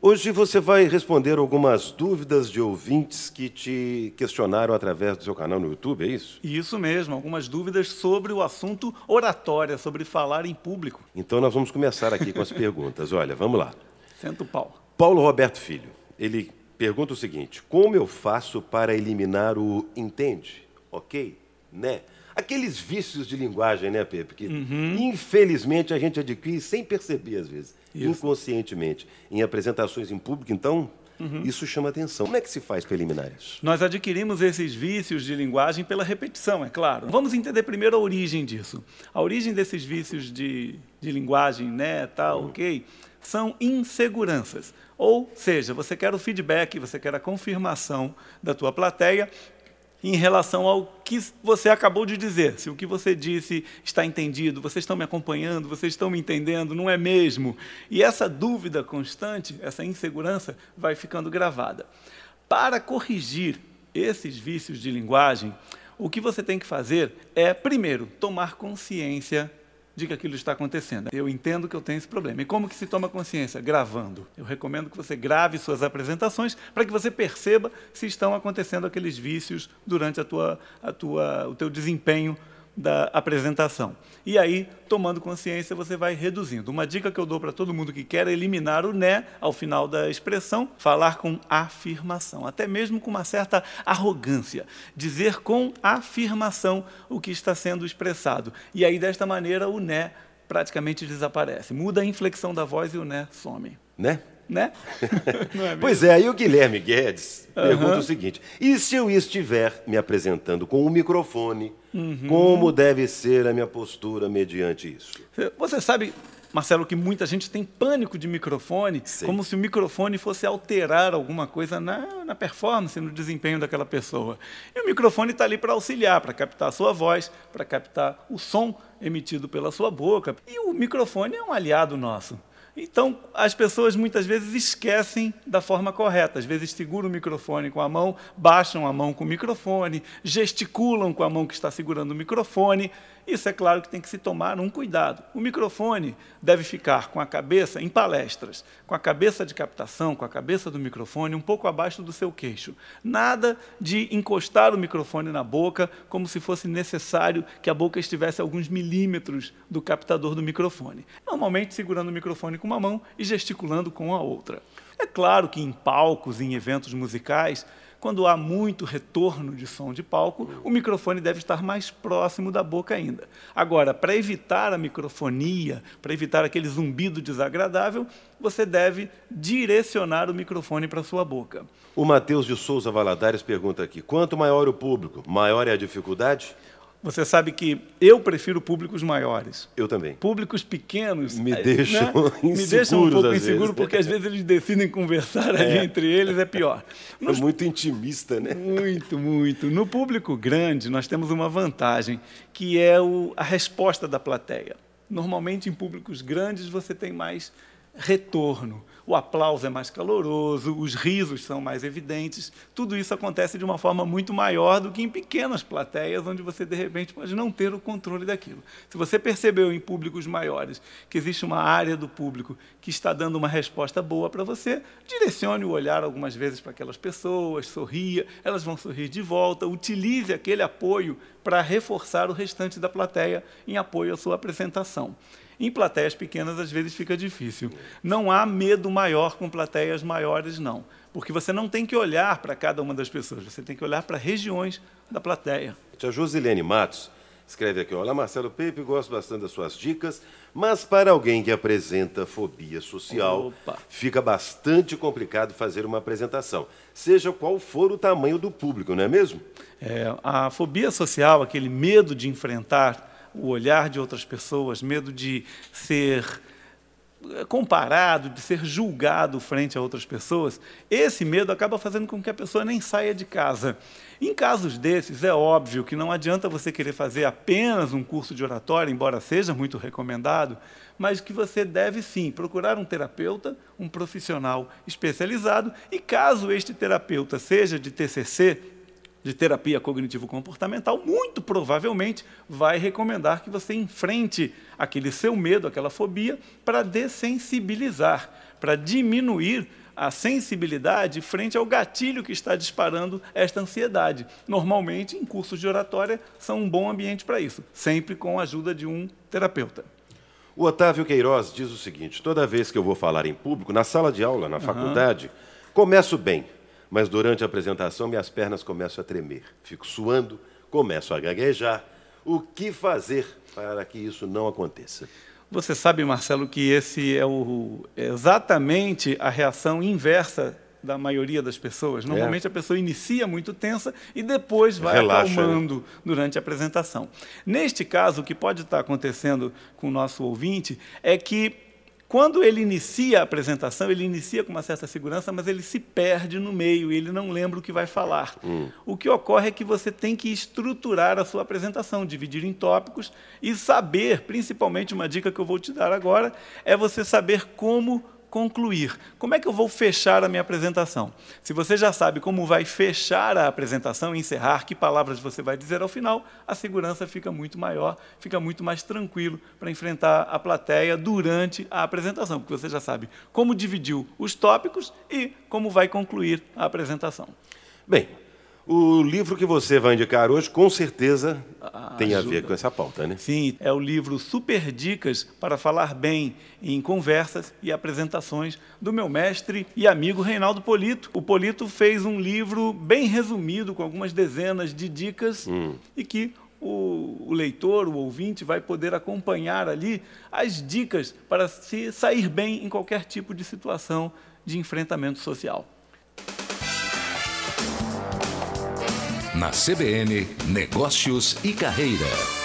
Hoje você vai responder algumas dúvidas de ouvintes que te questionaram através do seu canal no YouTube, é isso? Isso mesmo, algumas dúvidas sobre o assunto oratória, sobre falar em público. Então nós vamos começar aqui com as perguntas. Olha, vamos lá. Senta o pau. Paulo Roberto Filho, ele pergunta o seguinte: como eu faço para eliminar o entende, ok, né? Aqueles vícios de linguagem, né, Pepe? Que, infelizmente, a gente adquire sem perceber, às vezes, inconscientemente, em apresentações em público. Então, isso chama atenção. Como é que se faz para eliminar isso? Nós adquirimos esses vícios de linguagem pela repetição, é claro. Vamos entender primeiro a origem disso. A origem desses vícios de linguagem, né, tal, ok, são inseguranças. Ou seja, você quer o feedback, você quer a confirmação da tua plateia em relação ao que você acabou de dizer. Se o que você disse está entendido, vocês estão me acompanhando, vocês estão me entendendo, não é mesmo? E essa dúvida constante, essa insegurança, vai ficando gravada. Para corrigir esses vícios de linguagem, o que você tem que fazer é, primeiro, tomar consciência de que aquilo está acontecendo. Eu entendo que eu tenho esse problema. E como que se toma consciência? Gravando. Eu recomendo que você grave suas apresentações para que você perceba se estão acontecendo aqueles vícios durante o teu desempenho da apresentação. E aí, tomando consciência, você vai reduzindo. Uma dica que eu dou para todo mundo que quer eliminar o né ao final da expressão, falar com afirmação, até mesmo com uma certa arrogância. Dizer com afirmação o que está sendo expressado. E aí, desta maneira, o né praticamente desaparece. Muda a inflexão da voz e o né some. Né? Né? Não é Pois é, aí o Guilherme Guedes pergunta o seguinte: e se eu estiver me apresentando com um microfone, como deve ser a minha postura mediante isso? Você sabe, Marcelo, que muita gente tem pânico de microfone, como se o microfone fosse alterar alguma coisa na performance, no desempenho daquela pessoa. E o microfone está ali para auxiliar, para captar a sua voz, para captar o som emitido pela sua boca. E o microfone é um aliado nosso. Então, as pessoas muitas vezes esquecem da forma correta. Às vezes seguram o microfone com a mão, baixam a mão com o microfone, gesticulam com a mão que está segurando o microfone. Isso é claro que tem que se tomar um cuidado. O microfone deve ficar com a cabeça, em palestras, com a cabeça de captação, com a cabeça do microfone um pouco abaixo do seu queixo. Nada de encostar o microfone na boca como se fosse necessário que a boca estivesse a alguns milímetros do captador do microfone. Normalmente segurando o microfone com uma mão e gesticulando com a outra. É claro que em palcos, em eventos musicais, quando há muito retorno de som de palco, o microfone deve estar mais próximo da boca ainda. Agora, para evitar a microfonia, para evitar aquele zumbido desagradável, você deve direcionar o microfone para a sua boca. O Matheus de Souza Valadares pergunta aqui: quanto maior o público, maior é a dificuldade? Você sabe que eu prefiro públicos maiores. Eu também. Públicos pequenos me deixam inseguros, me deixam um pouco inseguro, porque às vezes eles decidem conversar ali entre eles, é pior. É muito intimista, né? Muito, muito. No público grande, nós temos uma vantagem, que é a resposta da plateia. Normalmente, em públicos grandes, você tem mais retorno. O aplauso é mais caloroso, os risos são mais evidentes. Tudo isso acontece de uma forma muito maior do que em pequenas plateias, onde você, de repente, pode não ter o controle daquilo. Se você percebeu em públicos maiores que existe uma área do público que está dando uma resposta boa para você, direcione o olhar algumas vezes para aquelas pessoas, sorria, elas vão sorrir de volta, utilize aquele apoio para reforçar o restante da plateia em apoio à sua apresentação. Em plateias pequenas, às vezes, fica difícil. Não há medo maior com plateias maiores, não. Porque você não tem que olhar para cada uma das pessoas, você tem que olhar para regiões da plateia. A Josilene Matos escreve aqui: olá, Marcelo Pepe, gosto bastante das suas dicas, mas para alguém que apresenta fobia social, fica bastante complicado fazer uma apresentação, seja qual for o tamanho do público, não é mesmo? A fobia social, aquele medo de enfrentar o olhar de outras pessoas, medo de ser comparado, de ser julgado frente a outras pessoas, esse medo acaba fazendo com que a pessoa nem saia de casa. Em casos desses, é óbvio que não adianta você querer fazer apenas um curso de oratória, embora seja muito recomendado, mas que você deve, sim, procurar um terapeuta, um profissional especializado, e caso este terapeuta seja de TCC, de terapia cognitivo-comportamental, muito provavelmente vai recomendar que você enfrente aquele seu medo, aquela fobia, para dessensibilizar, para diminuir a sensibilidade frente ao gatilho que está disparando esta ansiedade. Normalmente, em cursos de oratória, são um bom ambiente para isso, sempre com a ajuda de um terapeuta. O Otávio Queiroz diz o seguinte: toda vez que eu vou falar em público, na sala de aula, na faculdade, começo bem, mas durante a apresentação minhas pernas começam a tremer. Fico suando, começo a gaguejar. O que fazer para que isso não aconteça? Você sabe, Marcelo, que esse é exatamente a reação inversa da maioria das pessoas. Normalmente a pessoa inicia muito tensa e depois vai acalmando durante a apresentação. Neste caso, o que pode estar acontecendo com o nosso ouvinte é que, quando ele inicia a apresentação, ele inicia com uma certa segurança, mas ele se perde no meio e ele não lembra o que vai falar. O que ocorre é que você tem que estruturar a sua apresentação, dividir em tópicos e saber, principalmente uma dica que eu vou te dar agora, é você saber como concluir. Como é que eu vou fechar a minha apresentação? Se você já sabe como vai fechar a apresentação, encerrar, que palavras você vai dizer ao final, a segurança fica muito maior, fica muito mais tranquilo para enfrentar a plateia durante a apresentação, porque você já sabe como dividiu os tópicos e como vai concluir a apresentação. Bem, o livro que você vai indicar hoje, com certeza, tem a ver com essa pauta, né? Sim, é o livro Super Dicas para Falar Bem em Conversas e Apresentações, do meu mestre e amigo Reinaldo Polito. O Polito fez um livro bem resumido, com algumas dezenas de dicas, e que o leitor, o ouvinte, vai poder acompanhar ali as dicas para se sair bem em qualquer tipo de situação de enfrentamento social. Na CBN, Negócios e Carreira.